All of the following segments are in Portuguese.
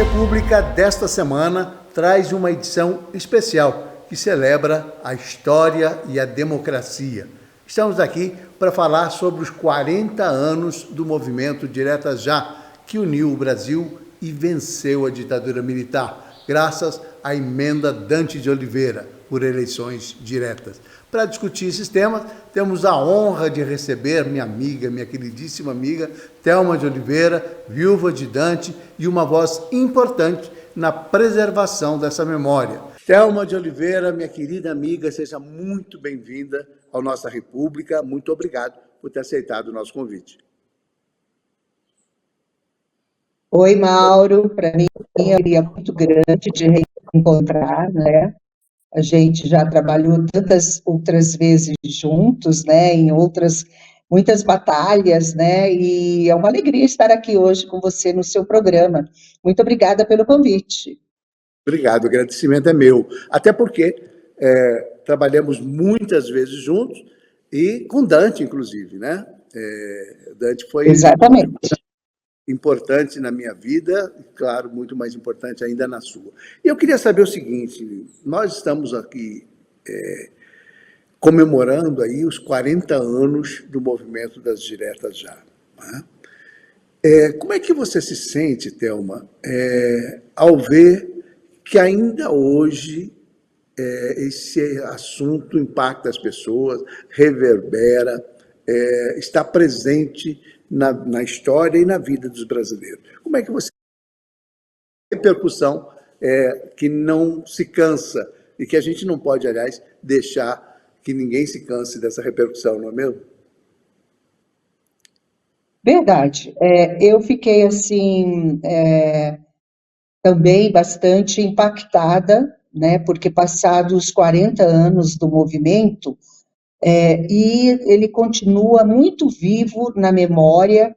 República desta semana traz uma edição especial que celebra a história e a democracia. Estamos aqui para falar sobre os 40 anos do movimento Diretas Já, que uniu o Brasil e venceu a ditadura militar, graças à emenda Dante de Oliveira, por eleições diretas. Para discutir esses temas, temos a honra de receber minha amiga, minha queridíssima amiga, Thelma de Oliveira, viúva de Dante, e uma voz importante na preservação dessa memória. Thelma de Oliveira, minha querida amiga, seja muito bem-vinda à nossa República. Muito obrigado por ter aceitado o nosso convite. Oi, Mauro. Para mim é uma alegria muito grande de reencontrar, né? A gente já trabalhou tantas outras vezes juntos, né? Em muitas batalhas, né? E é uma alegria estar aqui hoje com você no seu programa. Muito obrigada pelo convite. Obrigado, o agradecimento é meu. Até porque trabalhamos muitas vezes juntos e com Dante, inclusive, né? Dante foi Exatamente importante na minha vida, e, claro, muito mais importante ainda na sua. E eu queria saber o seguinte: nós estamos aqui comemorando aí os 40 anos do movimento das Diretas Já, né? Como é que você se sente, Thelma, ao ver que ainda hoje esse assunto impacta as pessoas, reverbera, está presente na história e na vida dos brasileiros? Como é que você... repercussão que não se cansa e que a gente não pode, aliás, deixar que ninguém se canse dessa repercussão, não é mesmo? verdade. Eu fiquei, assim, também bastante impactada, né? Porque passados os 40 anos do movimento, e ele continua muito vivo na memória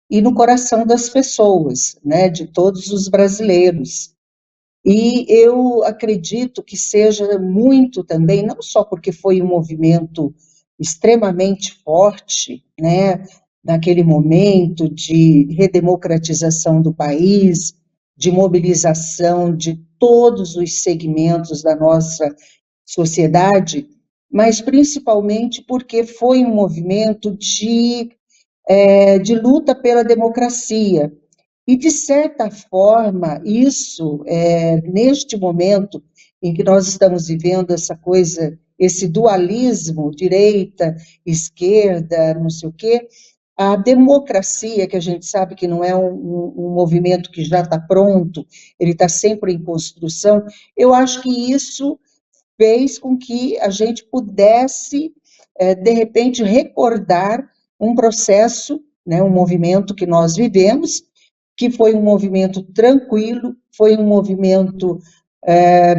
e no coração das pessoas, né, de todos os brasileiros. E eu acredito que seja muito também, não só porque foi um movimento extremamente forte, né, naquele momento de redemocratização do país, de mobilização de todos os segmentos da nossa sociedade, mas principalmente porque foi um movimento de luta pela democracia. E, de certa forma, isso, neste momento em que nós estamos vivendo essa coisa, esse dualismo, direita, esquerda, não sei o quê, a democracia, que a gente sabe que não é um movimento que já está pronto, ele está sempre em construção, eu acho que isso fez com que a gente pudesse, de repente, recordar um processo, né, um movimento que nós vivemos, que foi um movimento tranquilo, foi um movimento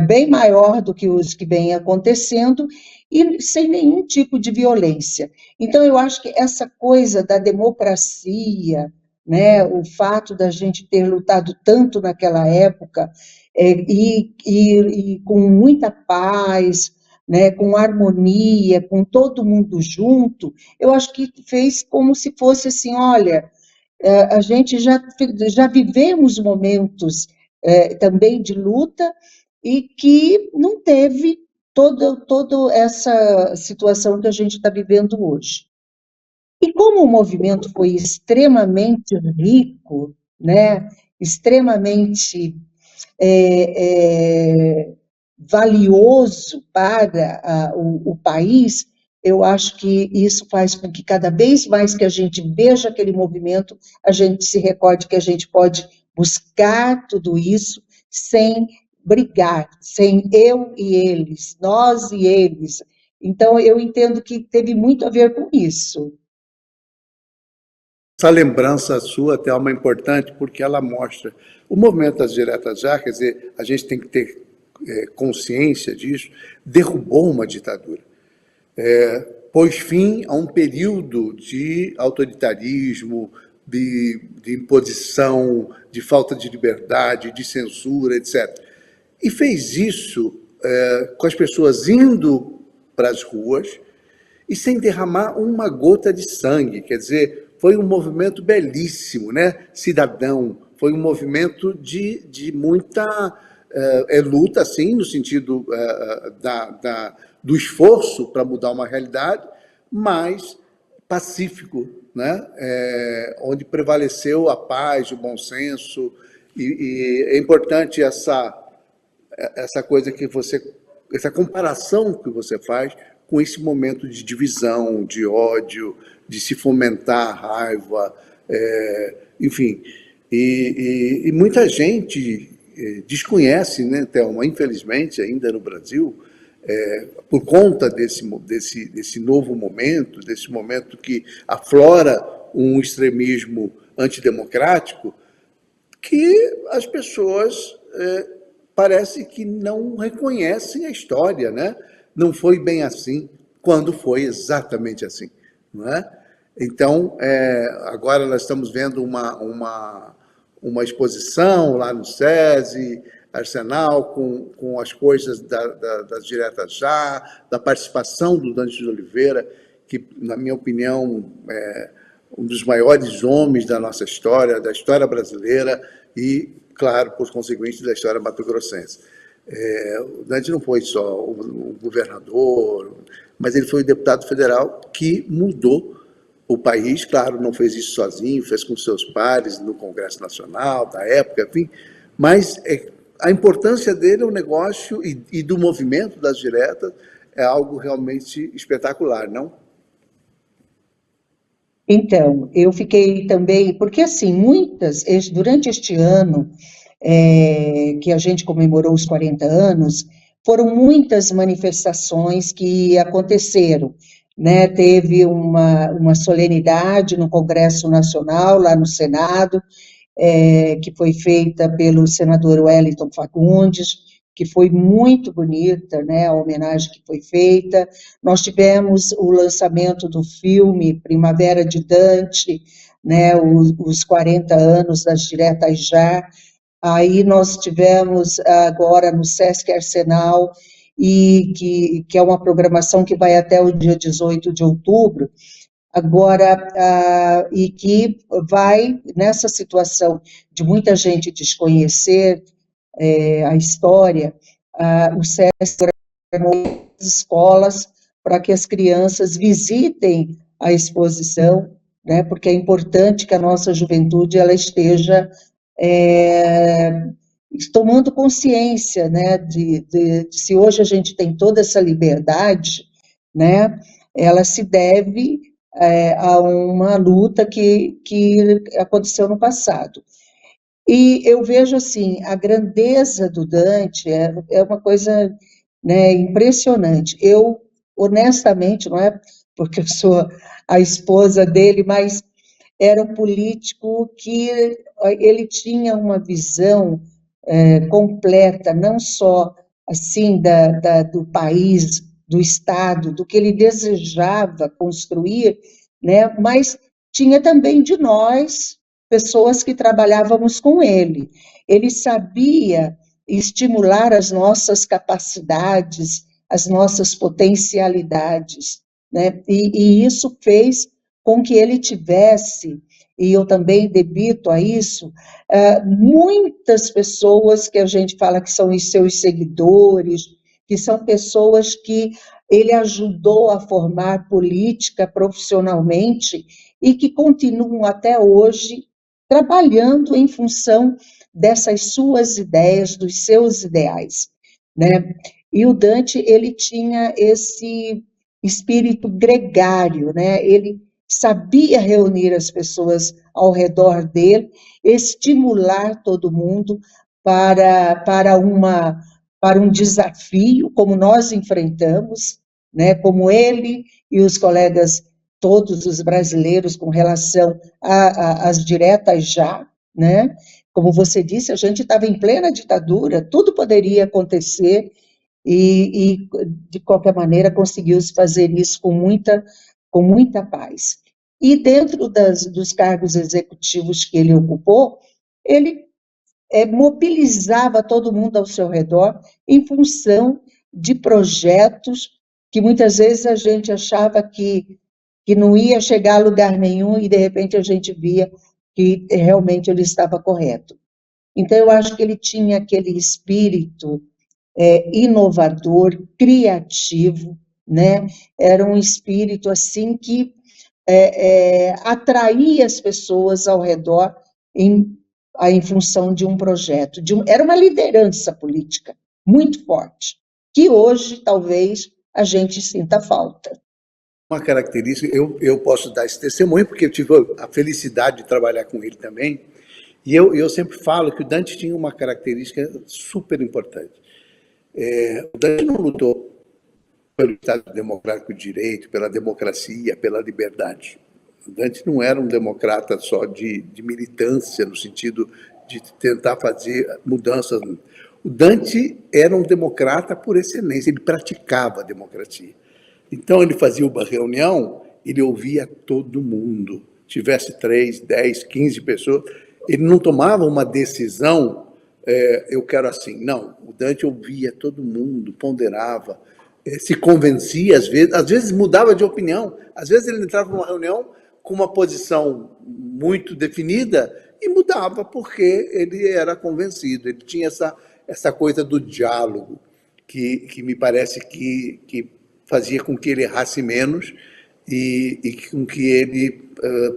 bem maior do que os que vêm acontecendo, e sem nenhum tipo de violência. Então, eu acho que essa coisa da democracia, né, o fato da gente ter lutado tanto naquela época, e com muita paz, né, com harmonia, com todo mundo junto, eu acho que fez como se fosse assim, olha, a gente já vivemos momentos também de luta e que não teve toda essa situação que a gente está vivendo hoje. E como o movimento foi extremamente rico, né, extremamente valioso para o país, eu acho que isso faz com que cada vez mais que a gente veja aquele movimento, a gente se recorde que a gente pode buscar tudo isso sem brigar, sem eu e eles, nós e eles. Então, eu entendo que teve muito a ver com isso. Essa lembrança sua, Thelma, é importante porque ela mostra o movimento das Diretas Já, quer dizer, a gente tem que ter consciência disso, derrubou uma ditadura. Pôs fim a um período de autoritarismo, de imposição, de falta de liberdade, de censura, etc. E fez isso com as pessoas indo para as ruas e sem derramar uma gota de sangue. Quer dizer, foi um movimento belíssimo, né? Cidadão, foi um movimento de muita luta, sim, no sentido do esforço para mudar uma realidade, mas pacífico, né? Onde prevaleceu a paz, o bom senso, e é importante essa coisa que essa comparação que você faz com esse momento de divisão, de ódio, de se fomentar a raiva, enfim. E muita gente desconhece, né, Thelma, infelizmente, ainda no Brasil, por conta desse novo momento, desse momento que aflora um extremismo antidemocrático, que as pessoas parece que não reconhecem a história, né? Não foi bem assim, quando foi exatamente assim, não é? Então, agora nós estamos vendo uma exposição lá no SESI, Arsenal, com as coisas das diretas já, da participação do Dante de Oliveira, que, na minha opinião, é um dos maiores homens da nossa história, da história brasileira e, claro, por conseguinte, da história mato-grossense. O Dante não foi só o governador, mas ele foi o deputado federal que mudou o país. Claro, não fez isso sozinho, fez com seus pares no Congresso Nacional, da época, enfim, mas a importância dele é um negócio e do movimento das diretas é algo realmente espetacular, não? Então, eu fiquei também, porque assim, durante este ano que a gente comemorou os 40 anos, foram muitas manifestações que aconteceram, né? Teve uma solenidade no Congresso Nacional, lá no Senado, que foi feita pelo senador Wellington Fagundes, que foi muito bonita, né, a homenagem que foi feita. Nós tivemos o lançamento do filme Primavera de Dante, né, os 40 anos das Diretas Já. Aí nós tivemos agora no Sesc Arsenal, que é uma programação que vai até o dia 18 de outubro, agora, e que vai, nessa situação de muita gente desconhecer a história, o SESC programou as escolas para que as crianças visitem a exposição, né, porque é importante que a nossa juventude ela esteja tomando consciência, né, de se hoje a gente tem toda essa liberdade, né, ela se deve a uma luta que aconteceu no passado. E eu vejo, assim, a grandeza do Dante é uma coisa, né, impressionante. Eu, honestamente, não é porque eu sou a esposa dele, mas era um político que ele tinha uma visão completa, não só assim do país, do Estado, do que ele desejava construir, né, mas tinha também de nós, pessoas que trabalhávamos com ele. Ele sabia estimular as nossas capacidades, as nossas potencialidades, né, e isso fez com que ele tivesse, e eu também debito a isso, muitas pessoas que a gente fala que são os seus seguidores, que são pessoas que ele ajudou a formar política profissionalmente e que continuam até hoje trabalhando em função dessas suas ideias, dos seus ideais, né? E o Dante, ele tinha esse espírito gregário, né? Ele sabia reunir as pessoas ao redor dele, estimular todo mundo para um desafio, como nós enfrentamos, né, como ele e os colegas, todos os brasileiros, com relação às diretas já, né? Como você disse, a gente estava em plena ditadura, tudo poderia acontecer, e de qualquer maneira, conseguiu-se fazer isso com muita paz. E dentro dos cargos executivos que ele ocupou, ele mobilizava todo mundo ao seu redor em função de projetos que muitas vezes a gente achava que não ia chegar a lugar nenhum e, de repente, a gente via que realmente ele estava correto. Então, eu acho que ele tinha aquele espírito inovador, criativo, né? Era um espírito assim que atraía as pessoas ao redor em função de um projeto. Era uma liderança política muito forte, que hoje talvez a gente sinta falta. Uma característica, eu posso dar esse testemunho, porque eu tive a felicidade de trabalhar com ele também, e eu sempre falo que o Dante tinha uma característica super importante. O Dante não lutou pelo Estado Democrático de Direito, pela democracia, pela liberdade. O Dante não era um democrata só de militância, no sentido de tentar fazer mudanças. O Dante era um democrata por excelência, ele praticava a democracia. Então, ele fazia uma reunião, ele ouvia todo mundo, tivesse 3, 10, 15 pessoas, ele não tomava uma decisão, eu quero assim, não, o Dante ouvia todo mundo, ponderava, se convencia às vezes mudava de opinião, às vezes ele entrava numa reunião com uma posição muito definida e mudava porque ele era convencido, ele tinha essa coisa do diálogo, que me parece que fazia com que ele errasse menos e com que ele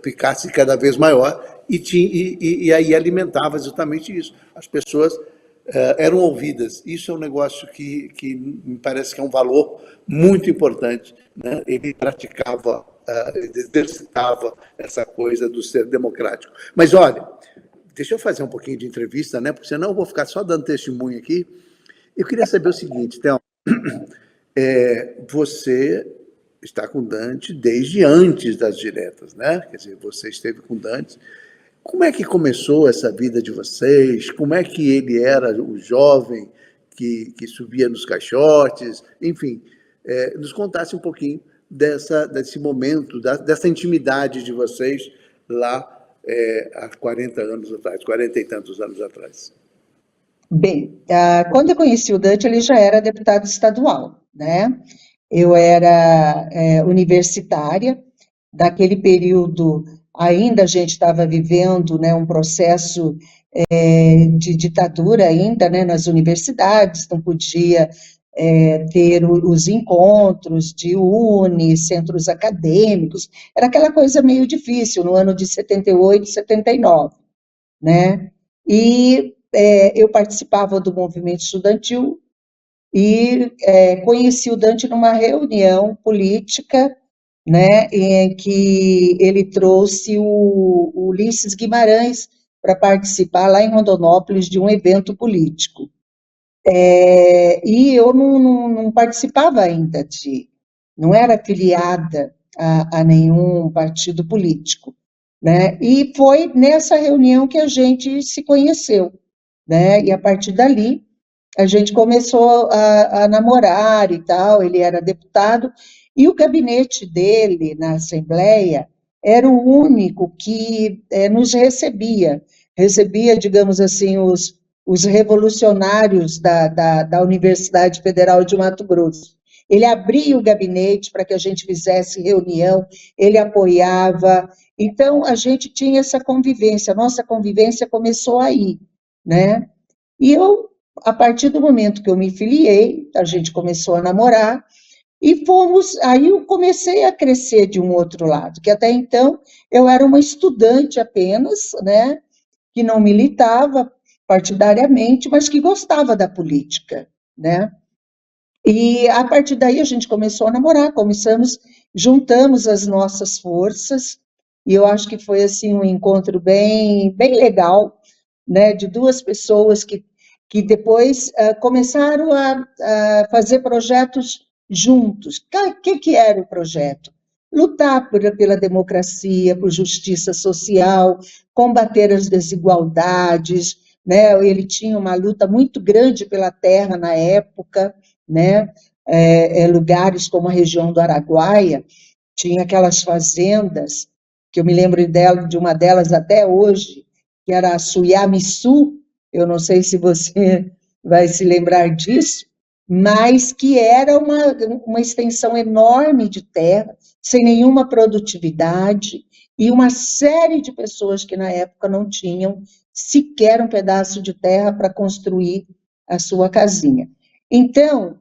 ficasse cada vez maior e aí alimentava justamente isso. As pessoas eram ouvidas. Isso é um negócio que me parece que é um valor muito importante, né? Ele praticava, exercitava essa coisa do ser democrático. Mas, olha, deixa eu fazer um pouquinho de entrevista, né? Porque senão eu vou ficar só dando testemunho aqui. Eu queria saber o seguinte, Théo, você está com Dante desde antes das diretas, né? Quer dizer, você esteve com Dante. Como é que começou essa vida de vocês? Como é que ele era o jovem que subia nos caixotes? Enfim, nos contasse um pouquinho desse momento, dessa intimidade de vocês lá há 40 anos atrás, 40 e tantos anos atrás. Bem, quando eu conheci o Dante, ele já era deputado estadual, né? Eu era universitária, daquele período ainda a gente estava vivendo, né, um processo de ditadura ainda, né, nas universidades, não podia ter os encontros de centros acadêmicos, era aquela coisa meio difícil no ano de 78, 79, né? E eu participava do movimento estudantil e conheci o Dante numa reunião política, né, em que ele trouxe o Ulisses Guimarães para participar lá em Rondonópolis de um evento político. E eu não participava ainda não era filiada a nenhum partido político, né? E foi nessa reunião que a gente se conheceu, né? E a partir dali a gente começou a namorar e tal. Ele era deputado e o gabinete dele na Assembleia era o único que nos recebia, digamos assim, os revolucionários da Universidade Federal de Mato Grosso. Ele abria o gabinete para que a gente fizesse reunião, ele apoiava. Então, a gente tinha essa convivência, a nossa convivência começou aí, né? E eu, a partir do momento que eu me filiei, a gente começou a namorar, e aí eu comecei a crescer de um outro lado, que até então eu era uma estudante apenas, né, que não militava partidariamente, mas que gostava da política, né? E a partir daí a gente começou a namorar, juntamos as nossas forças, e eu acho que foi assim um encontro bem, bem legal, né, de duas pessoas que depois começaram a fazer projetos juntos. O que era o projeto? Lutar pela democracia, por justiça social, combater as desigualdades, né? Ele tinha uma luta muito grande pela terra na época, né? Lugares como a região do Araguaia, tinha aquelas fazendas, que eu me lembro de uma delas até hoje, que era a Suiamiçu, eu não sei se você vai se lembrar disso, mas que era uma extensão enorme de terra, sem nenhuma produtividade, e uma série de pessoas que na época não tinham sequer um pedaço de terra para construir a sua casinha. Então,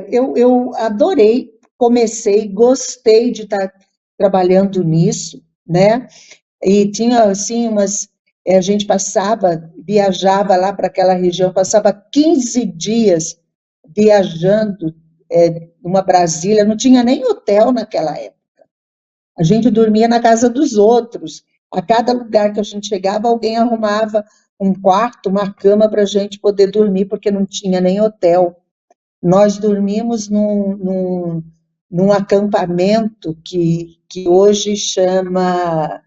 eu adorei, comecei, gostei de estar trabalhando nisso, né? E tinha, assim, a gente viajava lá para aquela região, passava 15 dias viajando, numa Brasília, não tinha nem hotel naquela época. A gente dormia na casa dos outros. A cada lugar que a gente chegava, alguém arrumava um quarto, uma cama para a gente poder dormir, porque não tinha nem hotel. Nós dormimos num acampamento que hoje chama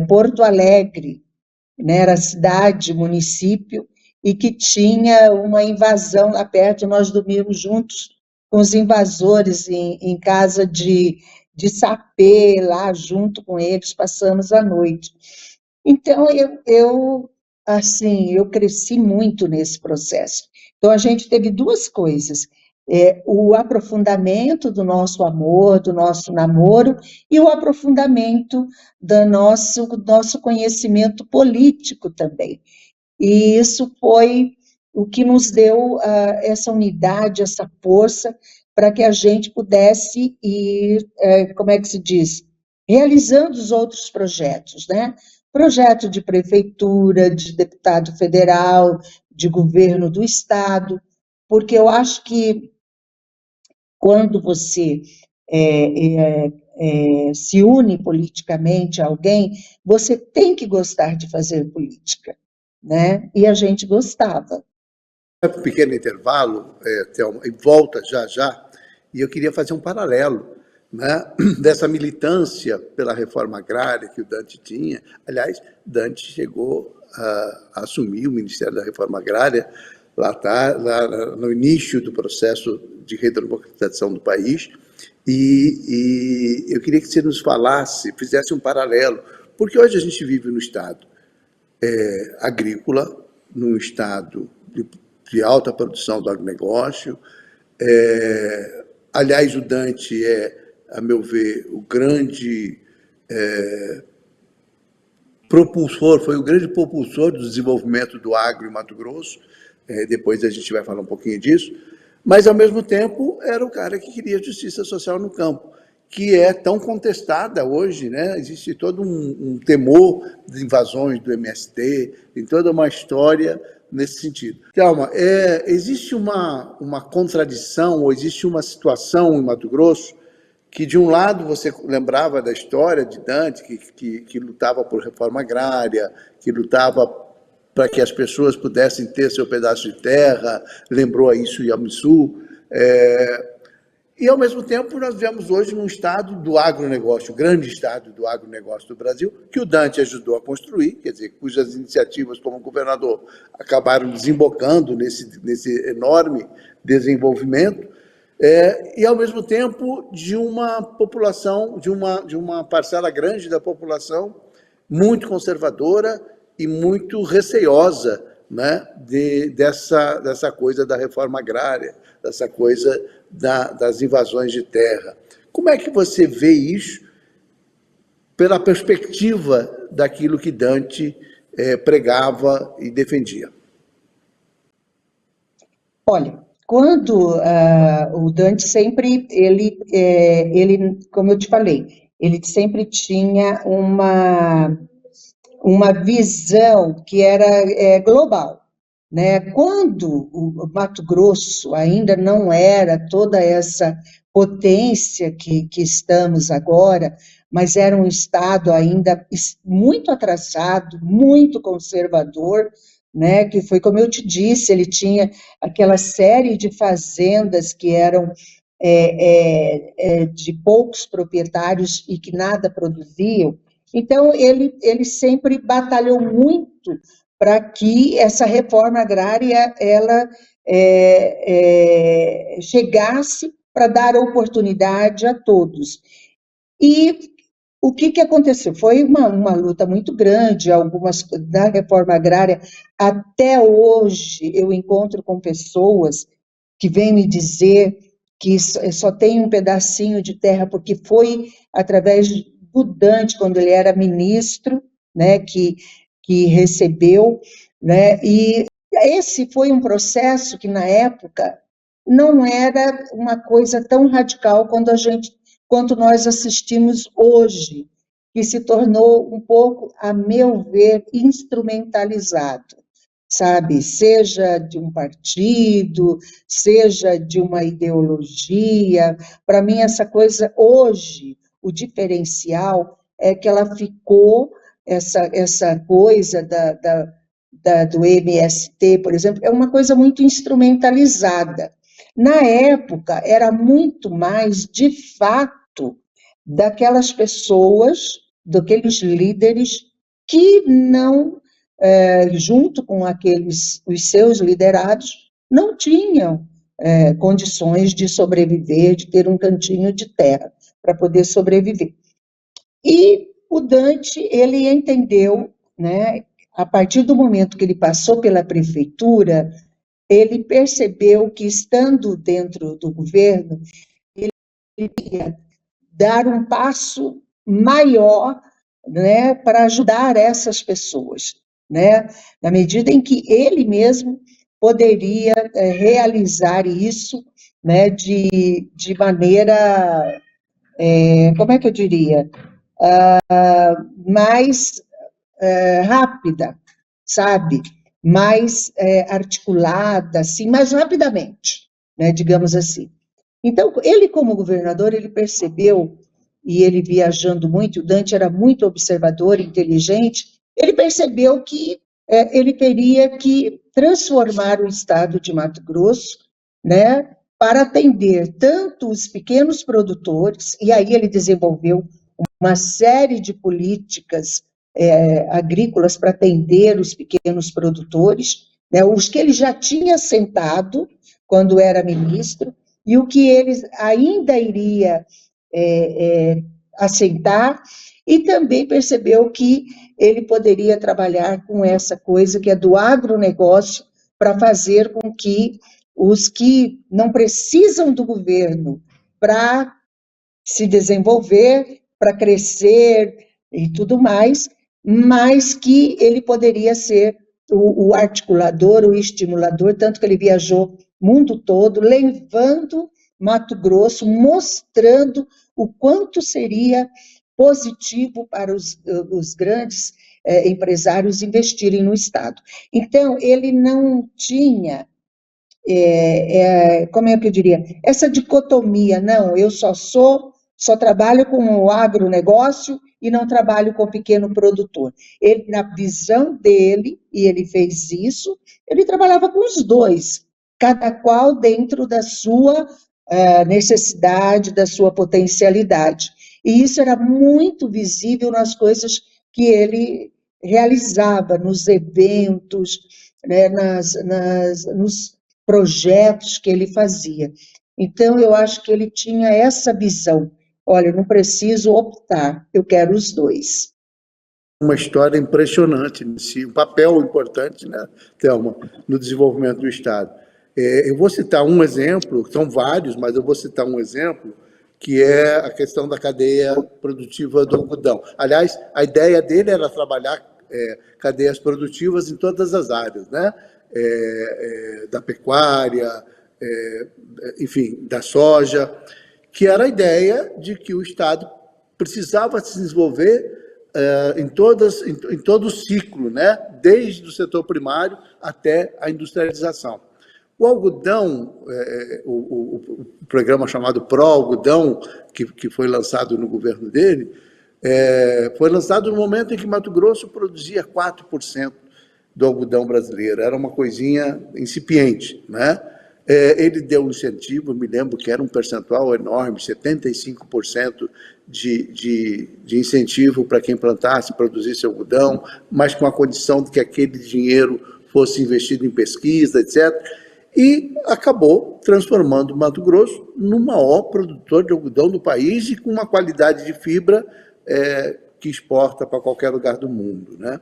Porto Alegre, né? Era cidade, município, e que tinha uma invasão lá perto, nós dormíamos juntos com os invasores em casa de sapê, lá junto com eles, passamos a noite. Então, assim, eu cresci muito nesse processo. Então, a gente teve duas coisas, o aprofundamento do nosso amor, do nosso namoro, e o aprofundamento do nosso conhecimento político também. E isso foi o que nos deu essa unidade, essa força, para que a gente pudesse ir, como é que se diz? Realizando os outros projetos, né? Projeto de prefeitura, de deputado federal, de governo do estado, porque eu acho que quando você se une politicamente a alguém, você tem que gostar de fazer política, né? E a gente gostava. Um pequeno intervalo, Thelma, e volta já já, e eu queria fazer um paralelo, né, dessa militância pela reforma agrária que o Dante tinha. Aliás, Dante chegou a assumir o Ministério da Reforma Agrária lá no início do processo de redemocratização do país, e eu queria que você nos falasse, fizesse um paralelo, porque hoje a gente vive no estado agrícola, num estado de alta produção do agronegócio. Aliás, o Dante a meu ver, o grande propulsor, foi o grande propulsor do desenvolvimento do agro em Mato Grosso. Depois a gente vai falar um pouquinho disso. Mas, ao mesmo tempo, era o cara que queria justiça social no campo, que é tão contestada hoje, né? Existe todo um temor de invasões do MST, tem toda uma história nesse sentido. Thelma, existe uma contradição, ou existe uma situação em Mato Grosso que, de um lado, você lembrava da história de Dante, que lutava por reforma agrária, que lutava para que as pessoas pudessem ter seu pedaço de terra, lembrou a isso Yamisu, e, ao mesmo tempo, nós vivemos hoje num estado do agronegócio, o grande estado do agronegócio do Brasil, que o Dante ajudou a construir, quer dizer, cujas iniciativas como governador acabaram desembocando nesse enorme desenvolvimento, e, ao mesmo tempo, de uma população, de uma parcela grande da população muito conservadora e muito receiosa, né, dessa coisa da reforma agrária, dessa coisa das invasões de terra. Como é que você vê isso pela perspectiva daquilo que Dante pregava e defendia? Olha, quando o Dante sempre, ele, como eu te falei, ele sempre tinha uma visão que era global, né? Quando o Mato Grosso ainda não era toda essa potência que estamos agora, mas era um estado ainda muito atrasado, muito conservador, né? Que foi como eu te disse, ele tinha aquela série de fazendas que eram de poucos proprietários e que nada produziam. Então, ele sempre batalhou muito para que essa reforma agrária ela chegasse para dar oportunidade a todos. E o que aconteceu? Foi uma luta muito grande, da reforma agrária. Até hoje, eu encontro com pessoas que vêm me dizer que só tem um pedacinho de terra, porque foi através o Dante, quando ele era ministro, né, que recebeu, né, e esse foi um processo que, na época, não era uma coisa tão radical quanto nós assistimos hoje, que se tornou um pouco, a meu ver, instrumentalizado, sabe? Seja de um partido, seja de uma ideologia. Para mim, essa coisa, hoje, o diferencial é que ela ficou, essa coisa do MST, por exemplo, é uma coisa muito instrumentalizada. Na época, era muito mais, de fato, daquelas pessoas, daqueles líderes que não, junto com os seus liderados, não tinham condições de sobreviver, de ter um cantinho de terra para poder sobreviver. E o Dante, ele entendeu, né, a partir do momento que ele passou pela prefeitura, ele percebeu que, estando dentro do governo, ele ia dar um passo maior, né, para ajudar essas pessoas, né, na medida em que ele mesmo poderia realizar isso, né, de maneira, como é que eu diria, mais rápida, sabe? Mais articulada, assim, mais rapidamente, né? Digamos assim. Então, ele como governador, ele percebeu, e ele viajando muito, o Dante era muito observador, inteligente, ele percebeu que ele teria que transformar o estado de Mato Grosso, né, para atender tanto os pequenos produtores, e aí ele desenvolveu uma série de políticas agrícolas para atender os pequenos produtores, né, os que ele já tinha assentado quando era ministro, e o que ele ainda iria assentar, e também percebeu que ele poderia trabalhar com essa coisa que é do agronegócio, para fazer com que os que não precisam do governo para se desenvolver, para crescer e tudo mais, mas que ele poderia ser o articulador, o estimulador, tanto que ele viajou o mundo todo, levando Mato Grosso, mostrando o quanto seria positivo para os grandes empresários investirem no Estado. Então, ele não tinha, como é que eu diria, essa dicotomia, não, eu só trabalho com o agronegócio e não trabalho com o pequeno produtor. Ele, na visão dele, e ele fez isso, ele trabalhava com os dois, cada qual dentro da sua necessidade, da sua potencialidade. E isso era muito visível nas coisas que ele realizava, nos eventos, né, nos projetos que ele fazia. Então, eu acho que ele tinha essa visão. Olha, eu não preciso optar, eu quero os dois. Uma história impressionante, um papel importante, né, Thelma, no desenvolvimento do Estado. Eu vou citar um exemplo, são vários, mas eu vou citar um exemplo, que é a questão da cadeia produtiva do algodão. Aliás, a ideia dele era trabalhar cadeias produtivas em todas as áreas, né? Da pecuária, enfim, da soja, que era a ideia de que o Estado precisava se desenvolver em todo o ciclo, né? Desde o setor primário até a industrialização. O algodão, o programa chamado Pró-Algodão, que foi lançado no governo dele, foi lançado no momento em que Mato Grosso produzia 4% do algodão brasileiro, era uma coisinha incipiente, né? Ele deu um incentivo, eu me lembro que era um percentual enorme, 75% de incentivo para quem plantasse, produzisse algodão, mas com a condição de que aquele dinheiro fosse investido em pesquisa, etc., e acabou transformando o Mato Grosso no maior produtor de algodão do país e com uma qualidade de fibra que exporta para qualquer lugar do mundo, né?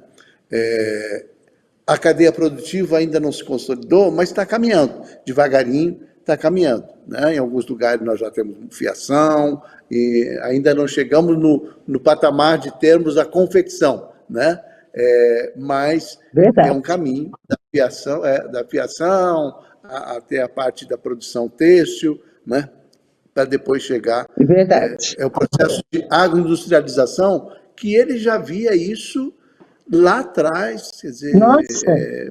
A cadeia produtiva ainda não se consolidou, mas está caminhando devagarinho, está caminhando, né? Em alguns lugares nós já temos fiação, e ainda não chegamos no patamar de termos a confecção, né? Mas é um Verdade, caminho da fiação até a parte da produção têxtil, né? Para depois chegar. verdade. É o processo de agroindustrialização, que ele já via isso lá atrás, quer Nossa, dizer,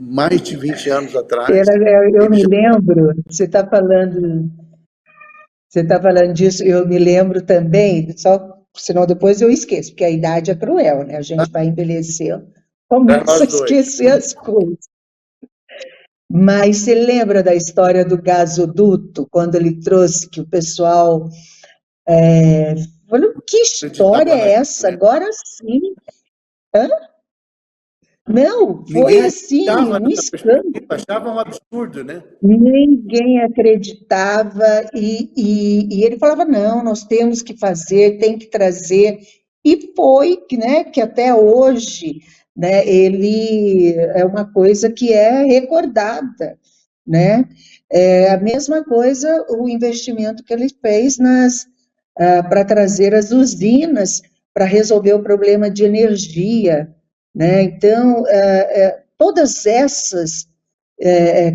mais de 20 anos atrás, eu ele me já. lembro, você está falando disso, eu me lembro também, só senão depois eu esqueço, porque a idade é cruel, né? A gente vai envelhecendo, Para começa a nós dois. esquecer as coisas. Mas você lembra da história do gasoduto, quando ele trouxe que o pessoal falou, que história Acreditava é naquilo, essa? né? Agora sim. Não, foi Ninguém assim, acreditava um nessa escândalo. perspectiva, achava um absurdo, né? Ninguém acreditava e ele falava, não, nós temos que fazer, tem que trazer. E foi, né, que até hoje, né, ele é uma coisa que é recordada, né? É a mesma coisa o investimento que ele fez para trazer as usinas para resolver o problema de energia, né? Então, todas essas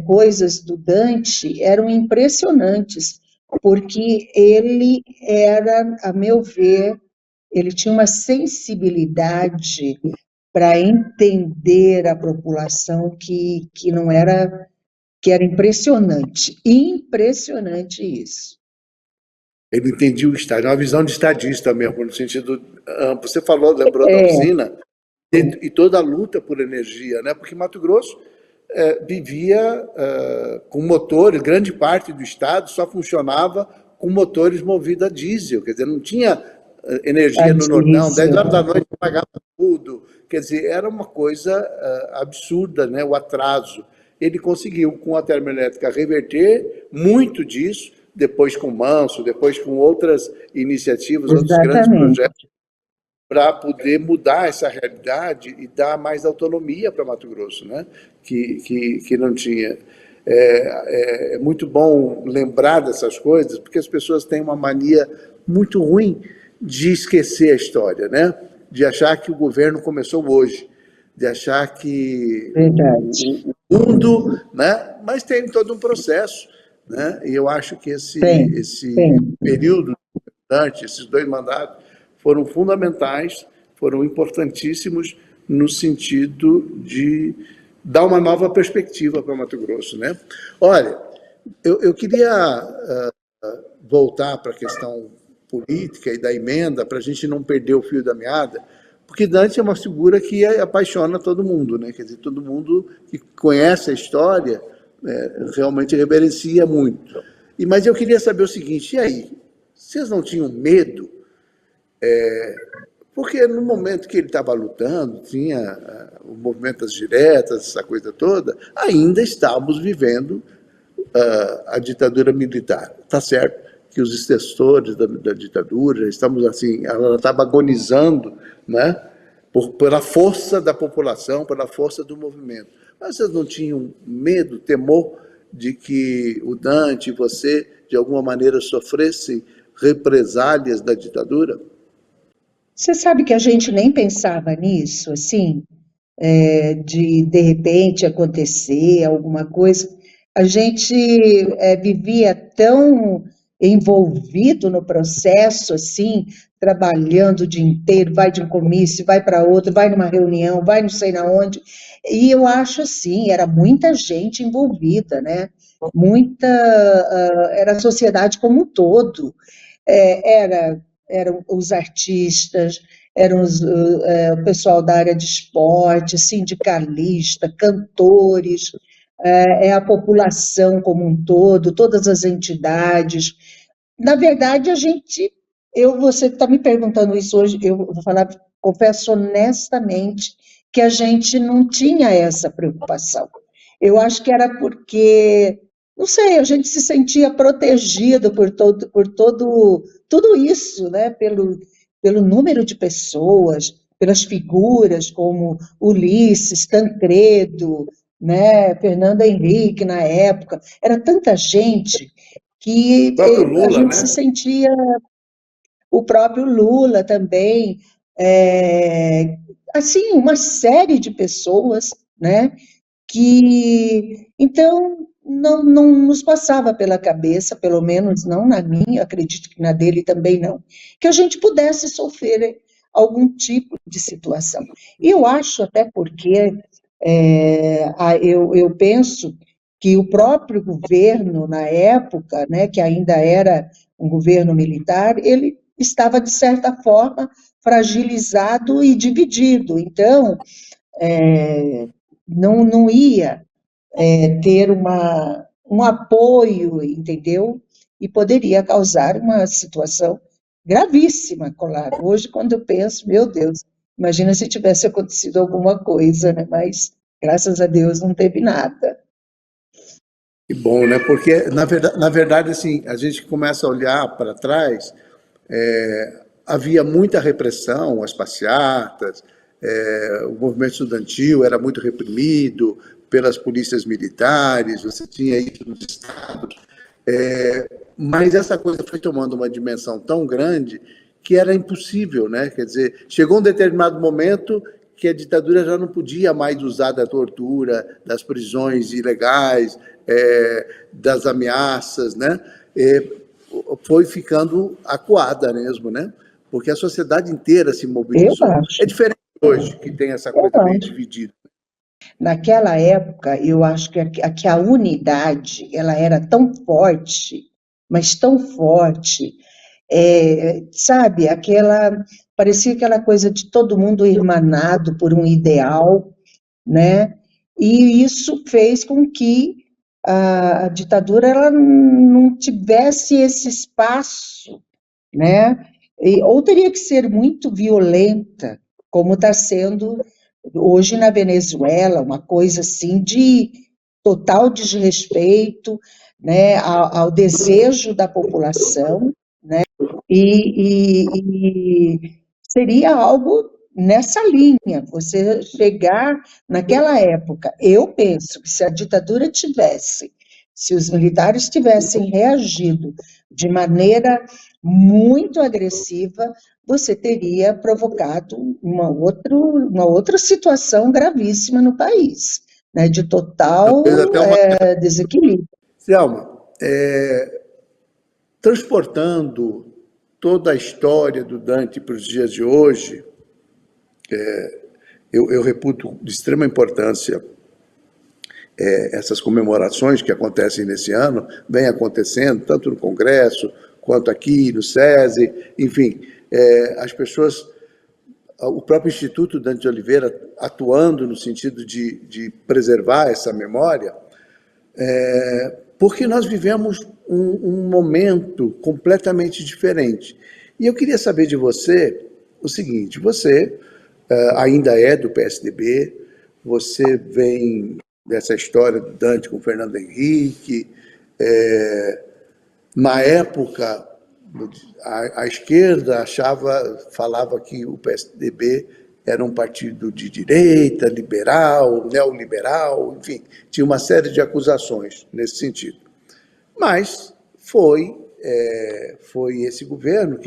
coisas do Dante eram impressionantes, porque ele era, a meu ver, ele tinha uma sensibilidade para entender a população que não era, que era impressionante, impressionante isso. Ele entendia o estádio, uma visão de estadista mesmo, no sentido amplo. Você falou, lembrou da É, usina e toda a luta por energia, né? Porque Mato Grosso vivia com motores, grande parte do estado só funcionava com motores movidos a diesel, quer dizer, não tinha a energia no Nordão, 10 diesel, horas da noite pagava tudo, quer dizer, era uma coisa absurda, né? O atraso. Ele conseguiu, com a termoelétrica, reverter muito disso, depois com Manso, depois com outras iniciativas, outros grandes exatamente. projetos, para poder mudar essa realidade e dar mais autonomia para Mato Grosso, né? Que não tinha. É muito bom lembrar dessas coisas, porque as pessoas têm uma mania muito ruim de esquecer a história, né? De achar que o governo começou hoje, de achar que Verdade. o mundo, né? Mas tem todo um processo, né? E eu acho que Tem, esse tem. período durante esses 2 mandatos foram fundamentais, foram importantíssimos no sentido de dar uma nova perspectiva para Mato Grosso, né? Olha, eu queria voltar para a questão política e da emenda, para a gente não perder o fio da meada, porque Dante é uma figura que apaixona todo mundo, né? Quer dizer, todo mundo que conhece a história realmente reverencia muito. Mas eu queria saber o seguinte, e aí? Vocês não tinham medo? Porque no momento que ele estava lutando, tinha o movimento das diretas, essa coisa toda, ainda estávamos vivendo a ditadura militar. Está certo que os extensores da ditadura, estamos assim, ela estava agonizando, né, pela força da população, pela força do movimento. Mas vocês não tinham medo, temor de que o Dante e você, de alguma maneira, sofressem represálias da ditadura? Você sabe que a gente nem pensava nisso, assim, de repente acontecer alguma coisa. A gente vivia tão envolvido no processo, assim, trabalhando o dia inteiro, vai de um comício, vai para outro, vai numa reunião, vai não sei na onde. E eu acho assim, era muita gente envolvida, né? Muita, era a sociedade como um todo. Eram os artistas, eram o pessoal da área de esporte, sindicalista, cantores, a população como um todo, todas as entidades. Na verdade, você está me perguntando isso hoje, eu vou falar, confesso honestamente, que a gente não tinha essa preocupação. Eu acho que era porque, não sei, a gente se sentia protegido tudo isso, né? Pelo número de pessoas, pelas figuras como Ulisses, Tancredo, né? Fernando Henrique na época, era tanta gente O que próprio a Lula, gente se né? sentia, o próprio Lula também, é, assim, uma série de pessoas, né? Que então não nos passava pela cabeça, pelo menos não na minha, acredito que na dele também não, que a gente pudesse sofrer algum tipo de situação. E eu acho até porque eu penso que o próprio governo na época, né, que ainda era um governo militar, ele estava de certa forma fragilizado e dividido. Então, não ia ter um apoio, entendeu? E poderia causar uma situação gravíssima, claro. Hoje, quando eu penso, meu Deus, imagina se tivesse acontecido alguma coisa, né? Mas, graças a Deus, não teve nada. Que bom, né? Porque, na verdade, assim, a gente começa a olhar para trás, havia muita repressão, as passeatas, o movimento estudantil era muito reprimido pelas polícias militares, você tinha isso nos estados, mas essa coisa foi tomando uma dimensão tão grande que era impossível, né? Quer dizer, chegou um determinado momento que a ditadura já não podia mais usar da tortura, das prisões ilegais, das ameaças, né? Foi ficando acuada mesmo, né? Porque a sociedade inteira se Eu mobilizou. É acho, diferente hoje, que tem essa eu coisa meio acho. dividida. Naquela época, eu acho que a unidade, ela era tão forte, mas tão forte, sabe, parecia aquela coisa de todo mundo irmanado por um ideal, né? E isso fez com que a ditadura ela não tivesse esse espaço, né? Ou teria que ser muito violenta, como está sendo hoje na Venezuela, uma coisa assim de total desrespeito, né, ao desejo da população, e seria algo nessa linha, você chegar naquela época. Eu penso que se a ditadura tivesse, se os militares tivessem reagido de maneira muito agressiva, você teria provocado uma outra situação gravíssima no país, né, de Talvez total até uma. desequilíbrio. Selma, transportando toda a história do Dante para os dias de hoje, eu reputo de extrema importância essas comemorações que acontecem nesse ano, vem acontecendo tanto no Congresso quanto aqui no SESI, enfim, as pessoas, o próprio Instituto Dante de Oliveira atuando no sentido de preservar essa memória, porque nós vivemos um momento completamente diferente. E eu queria saber de você o seguinte: você ainda é do PSDB, você vem dessa história do Dante com Fernando Henrique. Na época, a esquerda falava que o PSDB era um partido de direita, liberal, neoliberal, enfim, tinha uma série de acusações nesse sentido. Mas foi esse governo,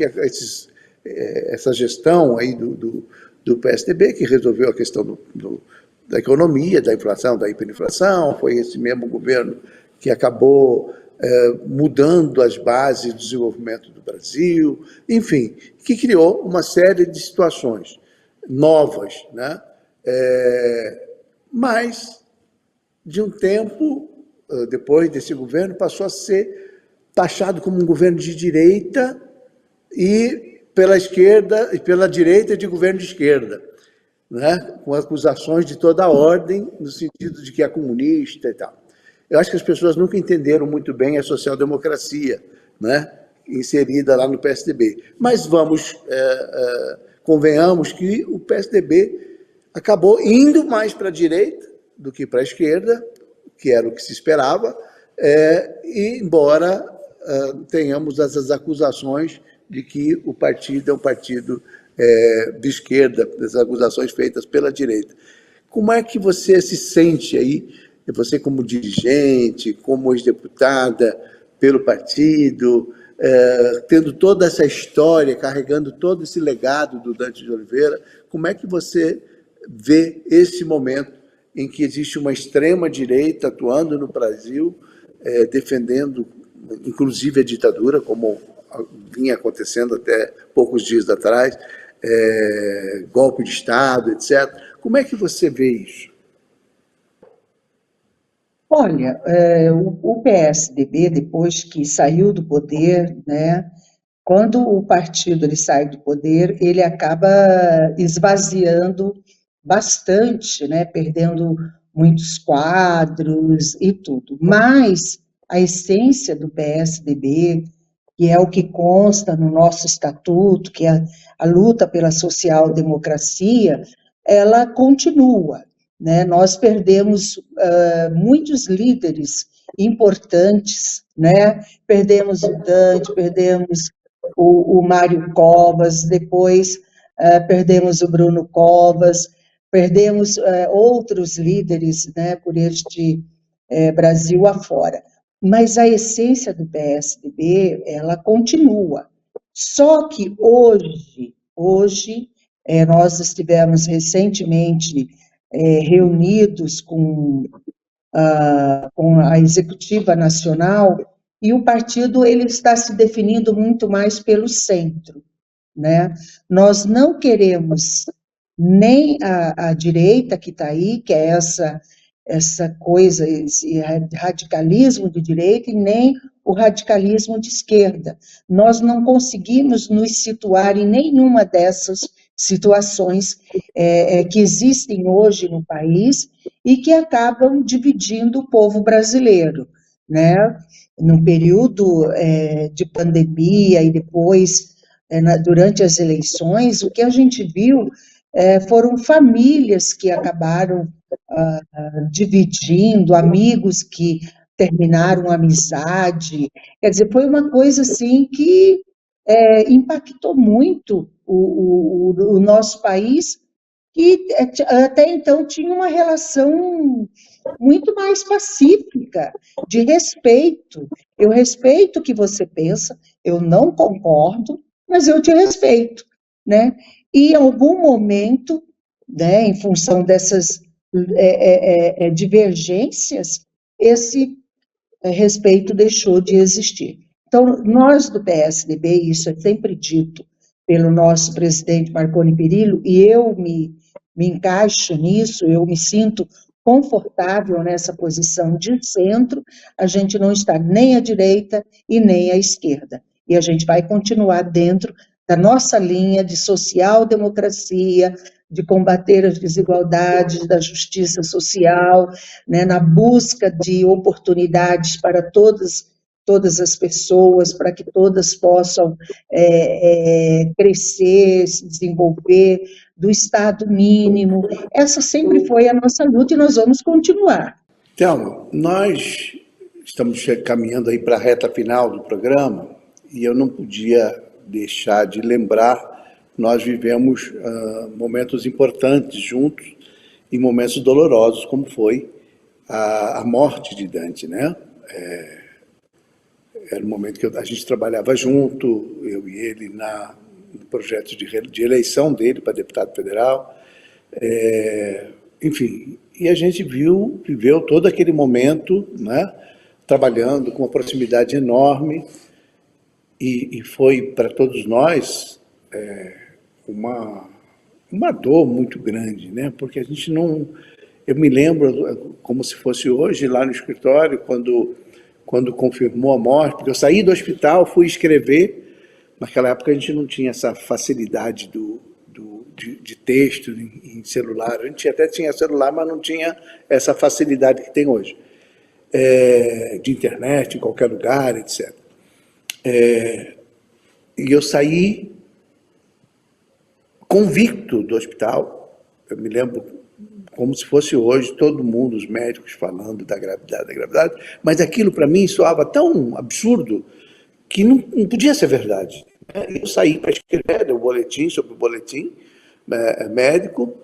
essa gestão aí do PSDB que resolveu a questão da economia, da inflação, da hiperinflação, foi esse mesmo governo que acabou mudando as bases do desenvolvimento do Brasil, enfim, que criou uma série de situações novas, né? Mas, de um tempo, depois desse governo, passou a ser taxado como um governo de direita e pela esquerda e pela direita de governo de esquerda, né? Com acusações de toda a ordem, no sentido de que é comunista e tal. Eu acho que as pessoas nunca entenderam muito bem a social-democracia, né? Inserida lá no PSDB. Mas convenhamos que o PSDB acabou indo mais para a direita do que para a esquerda, que era o que se esperava, e embora tenhamos essas acusações de que o partido é um partido de esquerda, essas acusações feitas pela direita. Como é que você se sente aí, você como dirigente, como ex-deputada pelo partido, tendo toda essa história, carregando todo esse legado do Dante de Oliveira, como é que você vê esse momento em que existe uma extrema-direita atuando no Brasil, defendendo, inclusive, a ditadura, como vinha acontecendo até poucos dias atrás, golpe de Estado, etc. Como é que você vê isso? Olha, o PSDB, depois que saiu do poder, né, quando o partido ele sai do poder, ele acaba esvaziando bastante, né, perdendo muitos quadros e tudo. Mas a essência do PSDB, que é o que consta no nosso estatuto, que é a luta pela social-democracia, ela continua, né? Nós perdemos muitos líderes importantes, né? Perdemos o Dante, perdemos o Mário Covas, depois perdemos o Bruno Covas, perdemos outros líderes, né, por este Brasil afora. Mas a essência do PSDB, ela continua. Só que hoje nós estivemos recentemente reunidos com a Executiva Nacional e o partido ele está se definindo muito mais pelo centro, né? Nós não queremos nem a direita que está aí, que é essa coisa, esse radicalismo de direita, e nem o radicalismo de esquerda. Nós não conseguimos nos situar em nenhuma dessas situações que existem hoje no país e que acabam dividindo o povo brasileiro, né? No período de pandemia e depois, durante as eleições, o que a gente viu foram famílias que acabaram dividindo, amigos que terminaram a amizade. Quer dizer, foi uma coisa assim que impactou muito o nosso país, que até então tinha uma relação muito mais pacífica, de respeito. Eu respeito o que você pensa, eu não concordo, mas eu te respeito, né? E em algum momento, né, em função dessas divergências, esse respeito deixou de existir. Então, nós do PSDB, isso é sempre dito pelo nosso presidente Marconi Perillo, e eu me encaixo nisso, eu me sinto confortável nessa posição de centro, a gente não está nem à direita e nem à esquerda. E a gente vai continuar dentro da nossa linha de social-democracia, de combater as desigualdades, da justiça social, né, na busca de oportunidades para todas as pessoas, para que todas possam crescer, se desenvolver, do Estado mínimo. Essa sempre foi a nossa luta e nós vamos continuar. Thelma, nós estamos caminhando aí para a reta final do programa e eu não podia deixar de lembrar, nós vivemos momentos importantes juntos e momentos dolorosos, como foi a morte de Dante, né? Era um momento que a gente trabalhava junto, eu e ele, no projeto de eleição dele para deputado federal. Enfim, e a gente viveu todo aquele momento, né, trabalhando com uma proximidade enorme, e foi para todos nós uma dor muito grande, né, porque a gente não... Eu me lembro, como se fosse hoje, lá no escritório, quando confirmou a morte, porque eu saí do hospital, fui escrever. Naquela época a gente não tinha essa facilidade de texto em celular. A gente até tinha celular, mas não tinha essa facilidade que tem hoje, de internet, em qualquer lugar, etc. E eu saí convicto do hospital. Eu me lembro como se fosse hoje, todo mundo, os médicos falando da gravidade, mas aquilo para mim soava tão absurdo que não podia ser verdade. Eu saí para escrever o boletim sobre o boletim médico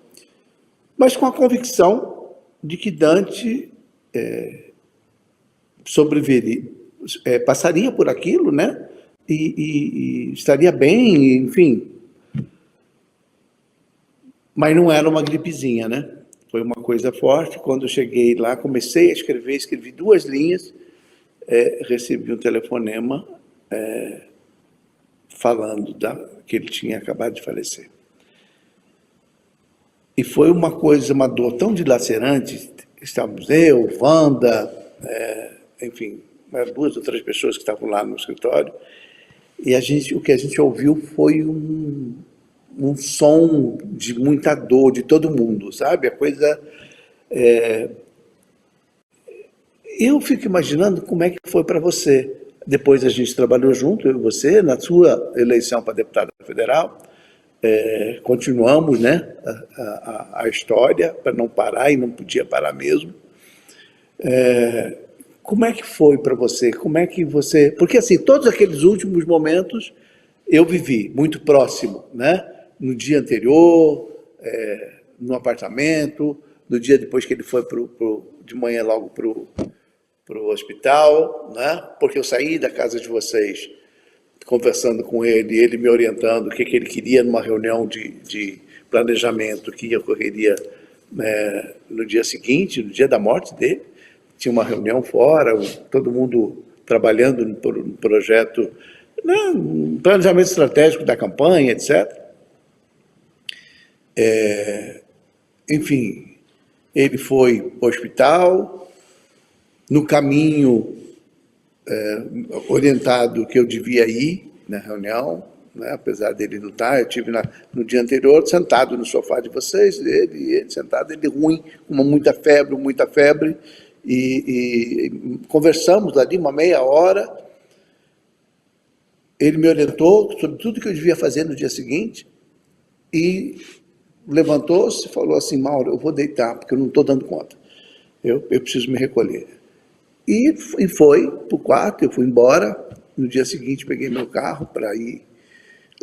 mas com a convicção de que Dante sobreviveria, passaria por aquilo, né? E estaria bem, enfim. Mas não era uma gripezinha, né? Foi uma coisa forte. Quando eu cheguei lá, comecei a escrever, escrevi 2 linhas, recebi um telefonema falando que ele tinha acabado de falecer. E foi uma coisa, uma dor tão dilacerante. Estávamos eu, Wanda, enfim, 2 ou 3 pessoas que estavam lá no escritório, e o que a gente ouviu foi um som de muita dor de todo mundo, sabe? A coisa... Eu fico imaginando como é que foi para você. Depois a gente trabalhou junto, eu e você, na sua eleição para deputada federal. Continuamos, né, a história para não parar, e não podia parar mesmo. Como é que foi para você? Como é que você... Porque, assim, todos aqueles últimos momentos eu vivi muito próximo, né? No dia anterior, no apartamento, no dia depois que ele foi de manhã logo para o hospital, né? Porque eu saí da casa de vocês conversando com ele, ele me orientando o que ele queria numa reunião de planejamento que ocorreria no dia seguinte, no dia da morte dele. Tinha uma reunião fora, todo mundo trabalhando no projeto, né, um planejamento estratégico da campanha, etc. Enfim, ele foi para o hospital, no caminho orientado que eu devia ir na reunião, né, apesar dele não estar. Eu estive no dia anterior sentado no sofá de vocês, ele sentado, ele ruim, com muita febre, e conversamos ali uma meia hora. Ele me orientou sobre tudo que eu devia fazer no dia seguinte e levantou-se e falou assim: Mauro, eu vou deitar, porque eu não estou dando conta. Eu preciso me recolher. E foi para o quarto, eu fui embora. No dia seguinte, peguei meu carro para ir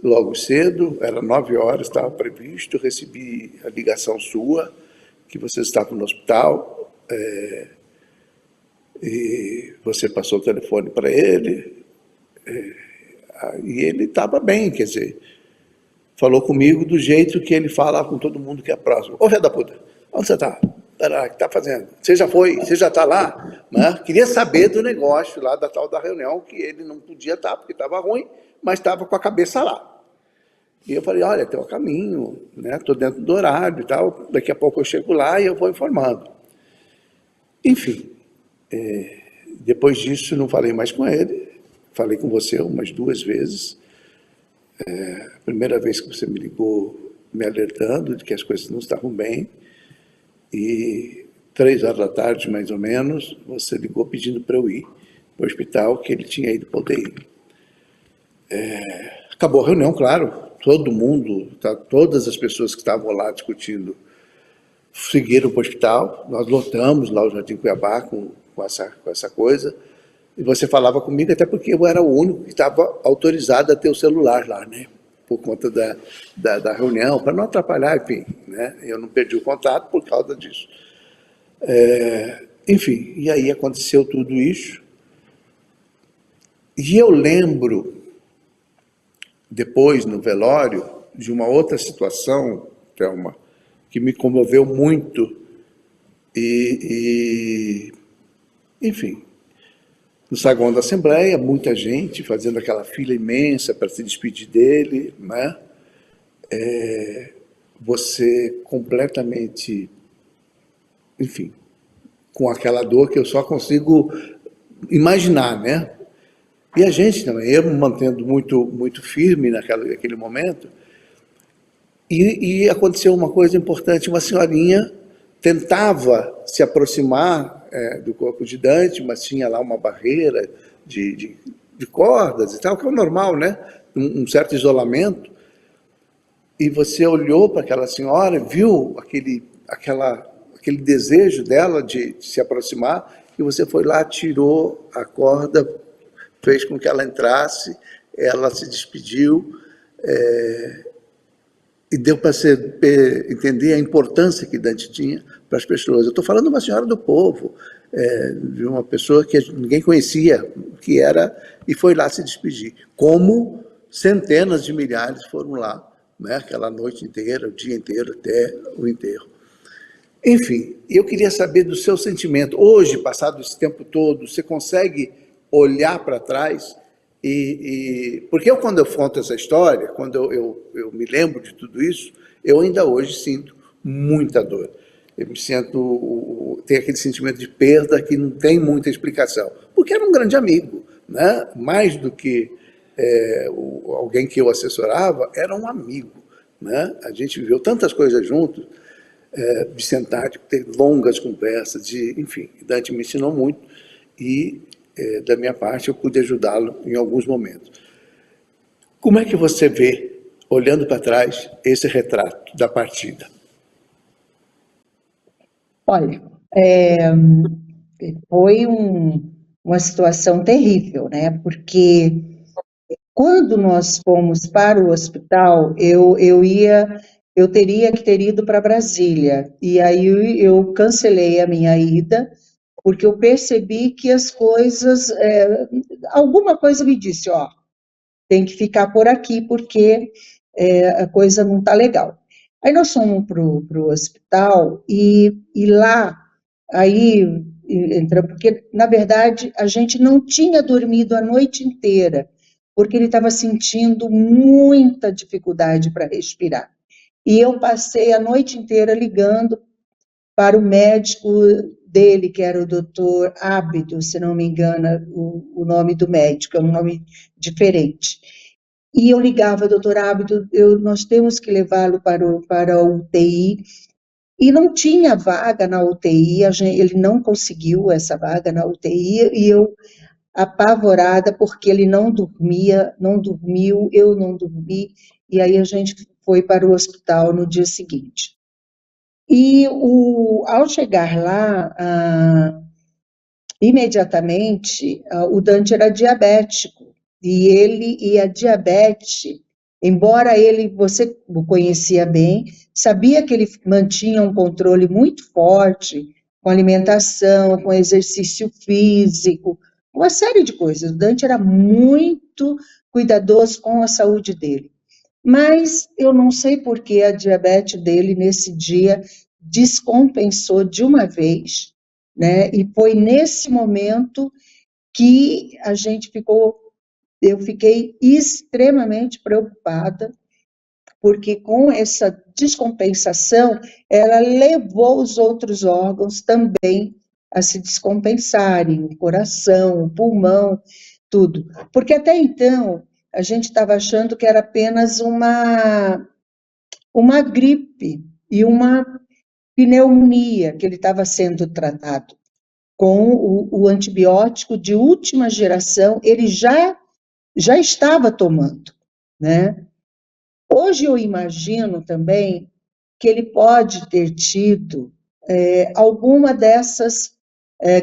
logo cedo, era 9 horas, estava previsto, recebi a ligação sua, que você estava no hospital, e você passou o telefone para ele, e ele estava bem, quer dizer, falou comigo do jeito que ele fala com todo mundo que é próximo. Ô, filho da puta, onde você está? O que está fazendo? Você já foi? Você já está lá? Né? Queria saber do negócio lá, da tal da reunião, que ele não podia estar, porque estava ruim, mas estava com a cabeça lá. E eu falei: olha, tem um caminho, né? Estou dentro do horário e tal, daqui a pouco eu chego lá e eu vou informando. Enfim, depois disso não falei mais com ele, falei com você umas 2 vezes. A primeira vez que você me ligou me alertando de que as coisas não estavam bem, e 3 horas da tarde, mais ou menos, você ligou pedindo para eu ir para o hospital, que ele tinha ido para o UTI. Acabou a reunião, claro, todo mundo, todas as pessoas que estavam lá discutindo seguiram para o hospital. Nós lotamos lá o Jardim Cuiabá com essa coisa, e você falava comigo até porque eu era o único que estava autorizado a ter o celular lá, né? Por conta da reunião, para não atrapalhar, enfim, né? Eu não perdi o contato por causa disso. Enfim, e aí aconteceu tudo isso. E eu lembro, depois, no velório, de uma outra situação, Thelma, que me comoveu muito, enfim, no saguão da Assembleia, muita gente fazendo aquela fila imensa para se despedir dele, né? Você completamente, enfim, com aquela dor que eu só consigo imaginar, né? E a gente também, eu me mantendo muito firme naquele momento. E aconteceu uma coisa importante: uma senhorinha tentava se aproximar do corpo de Dante, mas tinha lá uma barreira de cordas e tal, que é o normal, né? Um certo isolamento. E você olhou para aquela senhora, viu aquele desejo dela de se aproximar, e você foi lá, tirou a corda, fez com que ela entrasse, ela se despediu, E deu para entender a importância que Dante tinha para as pessoas. Eu estou falando de uma senhora do povo, de uma pessoa que ninguém conhecia o que era, e foi lá se despedir. Como centenas de milhares foram lá, né, aquela noite inteira, o dia inteiro, até o enterro. Enfim, eu queria saber do seu sentimento. Hoje, passado esse tempo todo, você consegue olhar para trás porque quando eu conto essa história, quando eu me lembro de tudo isso, eu ainda hoje sinto muita dor. Eu me sinto, tenho aquele sentimento de perda que não tem muita explicação, porque era um grande amigo, né? Mais do que alguém que eu assessorava, era um amigo, né? A gente viveu tantas coisas juntos, de sentar, de ter longas conversas, enfim, Dante me ensinou muito e da minha parte, eu pude ajudá-lo em alguns momentos. Como é que você vê, olhando para trás, esse retrato da partida? Olha, foi uma situação terrível, né? Porque quando nós fomos para o hospital, eu teria que ter ido para Brasília, e aí eu cancelei a minha ida, porque eu percebi que as coisas, alguma coisa me disse, ó, tem que ficar por aqui, porque a coisa não está legal. Aí nós fomos para o hospital, e lá, aí entramos, porque, na verdade, a gente não tinha dormido a noite inteira, porque ele estava sentindo muita dificuldade para respirar. E eu passei a noite inteira ligando para o médico dele, que era o doutor Ábido, se não me engano, o nome do médico, é um nome diferente. E eu ligava, doutor Ábido, nós temos que levá-lo para a UTI, e não tinha vaga na UTI, ele não conseguiu essa vaga na UTI, e eu, apavorada, porque ele não dormia, não dormiu, eu não dormi, e aí a gente foi para o hospital no dia seguinte. E ao chegar lá, imediatamente, o Dante era diabético, e a diabetes, embora você o conhecia bem, sabia que ele mantinha um controle muito forte com alimentação, com exercício físico, uma série de coisas. O Dante era muito cuidadoso com a saúde dele. Mas eu não sei por que a diabetes dele, nesse dia, descompensou de uma vez, né? E foi nesse momento que eu fiquei extremamente preocupada, porque com essa descompensação, ela levou os outros órgãos também a se descompensarem, o coração, o pulmão, tudo. Porque até então, a gente estava achando que era apenas uma gripe e uma pneumonia que ele estava sendo tratado. Com o antibiótico de última geração, ele já estava tomando, né? Hoje eu imagino também que ele pode ter tido alguma dessas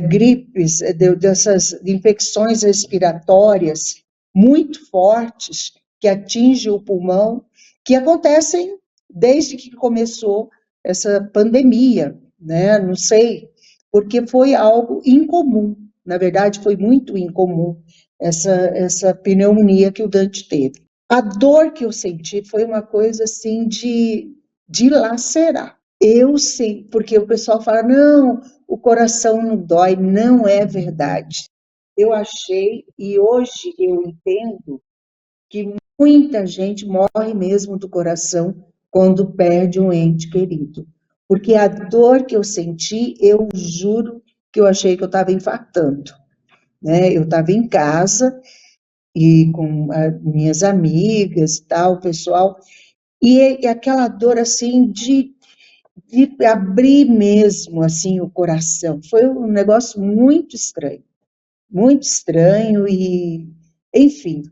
gripes, dessas infecções respiratórias muito fortes que atingem o pulmão, que acontecem desde que começou essa pandemia, né? Não sei, porque foi algo incomum, na verdade foi muito incomum essa pneumonia que o Dante teve. A dor que eu senti foi uma coisa assim de lacerar. Eu sei, porque o pessoal fala, não, o coração não dói, não é verdade. Eu achei, e hoje eu entendo, que muita gente morre mesmo do coração quando perde um ente querido. Porque a dor que eu senti, eu juro que eu achei que eu estava infartando, né? Eu estava em casa, e com minhas amigas e tal, o pessoal, e aquela dor assim de abrir mesmo assim o coração. Foi um negócio muito estranho e, enfim,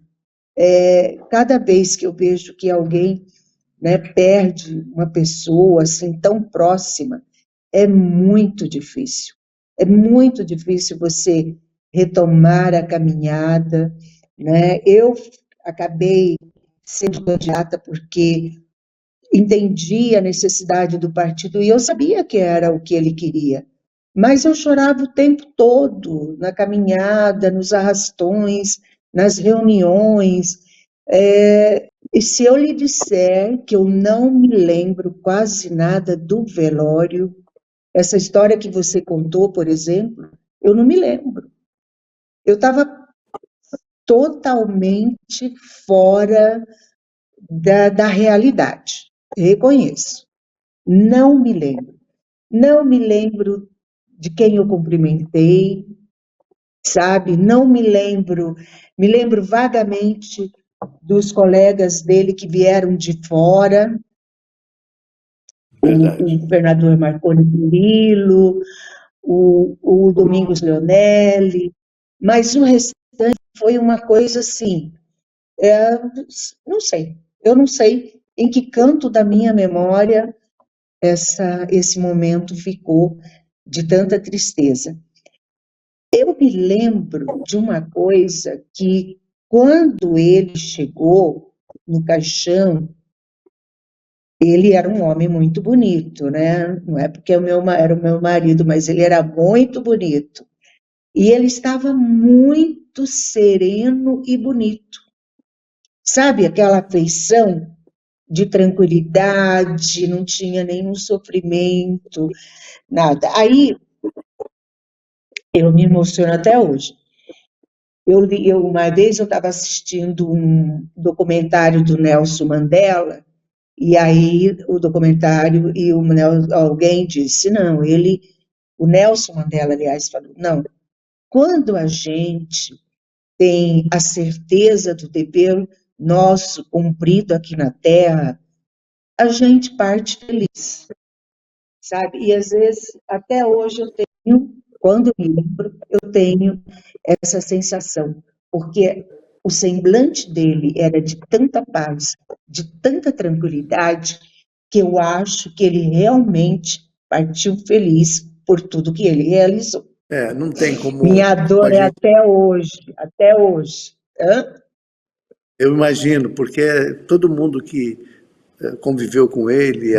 cada vez que eu vejo que alguém, né, perde uma pessoa assim tão próxima, é muito difícil. É muito difícil você retomar a caminhada, né? Eu acabei sendo candidata porque entendi a necessidade do partido e eu sabia que era o que ele queria. Mas eu chorava o tempo todo, na caminhada, nos arrastões, nas reuniões. E se eu lhe disser que eu não me lembro quase nada do velório, essa história que você contou, por exemplo, eu não me lembro. Eu estava totalmente fora da realidade, reconheço. Não me lembro. Não me lembro de quem eu cumprimentei, sabe? Não me lembro vagamente dos colegas dele que vieram de fora, o Verdade. governador Marconi Perillo, o Domingos Leonelli, mas o restante foi uma coisa assim, não sei, eu não sei em que canto da minha memória esse momento ficou de tanta tristeza. Eu me lembro de uma coisa que, quando ele chegou no caixão, ele era um homem muito bonito, né? Não é porque era o meu marido, mas ele era muito bonito. E ele estava muito sereno e bonito. Sabe aquela afeição de tranquilidade, não tinha nenhum sofrimento, nada. Aí eu me emociono até hoje. Uma vez eu estava assistindo um documentário do Nelson Mandela, e aí o documentário, alguém disse, não, o Nelson Mandela, aliás, falou, não, quando a gente tem a certeza do dever nosso cumprido aqui na Terra, a gente parte feliz, sabe? E às vezes, até hoje quando eu me lembro, eu tenho essa sensação, porque o semblante dele era de tanta paz, de tanta tranquilidade, que eu acho que ele realmente partiu feliz por tudo que ele realizou. Não tem Minha como a dor é gente. até hoje, até hoje. Eu imagino, porque todo mundo que conviveu com ele,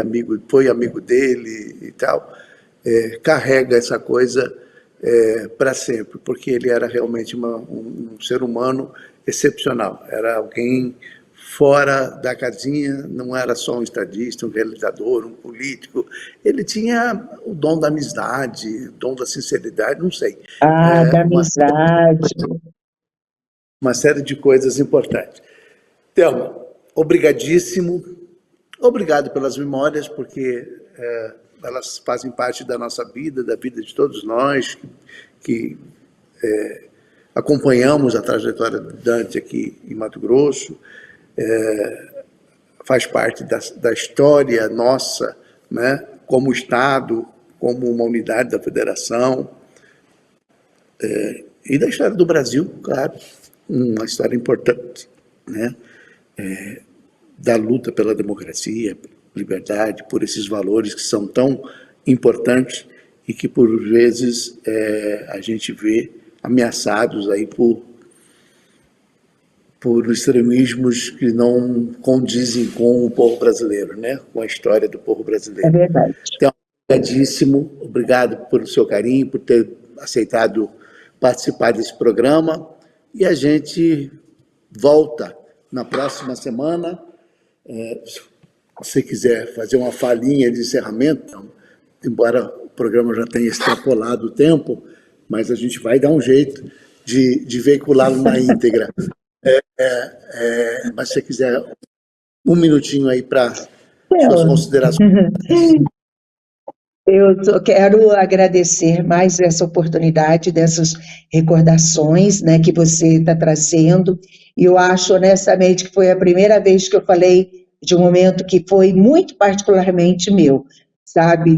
foi amigo dele e tal, carrega essa coisa para sempre, porque ele era realmente um ser humano excepcional. Era alguém fora da casinha, não era só um estadista, um realizador, um político. Ele tinha o dom da amizade, o dom da sinceridade, não sei. Da Uma, amizade. uma série de coisas importantes. Thelma, obrigadíssimo. Obrigado pelas memórias, porque elas fazem parte da nossa vida, da vida de todos nós, que acompanhamos a trajetória do Dante aqui em Mato Grosso, faz parte da história nossa, né, como Estado, como uma unidade da federação, e da história do Brasil, claro, uma história importante, né, da luta pela democracia, liberdade, por esses valores que são tão importantes e que por vezes a gente vê ameaçados aí por extremismos que não condizem com o povo brasileiro, né? Com a história do povo É brasileiro. verdade. Então, obrigado pelo seu carinho, por ter aceitado participar desse programa, e a gente volta na próxima semana. Se você quiser fazer uma falinha de encerramento, embora o programa já tenha extrapolado o tempo, mas a gente vai dar um jeito de veiculá-lo na íntegra. Mas se você quiser um minutinho aí para suas considerações. Eu quero agradecer mais essa oportunidade, dessas recordações, né, que você está trazendo, e eu acho honestamente que foi a primeira vez que eu falei de um momento que foi muito particularmente meu, sabe,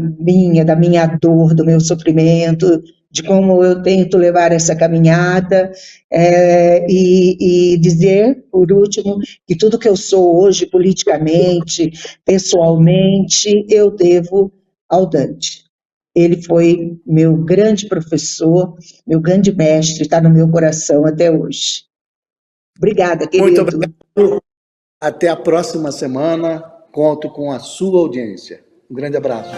da minha dor, do meu sofrimento, de como eu tento levar essa caminhada, e dizer, por último, que tudo que eu sou hoje, politicamente, pessoalmente, eu devo ao Dante. Ele foi meu grande professor, meu grande mestre, está no meu coração até hoje. Obrigada, Muito querido. obrigado. Até a próxima semana. Conto com a sua audiência. Um grande abraço.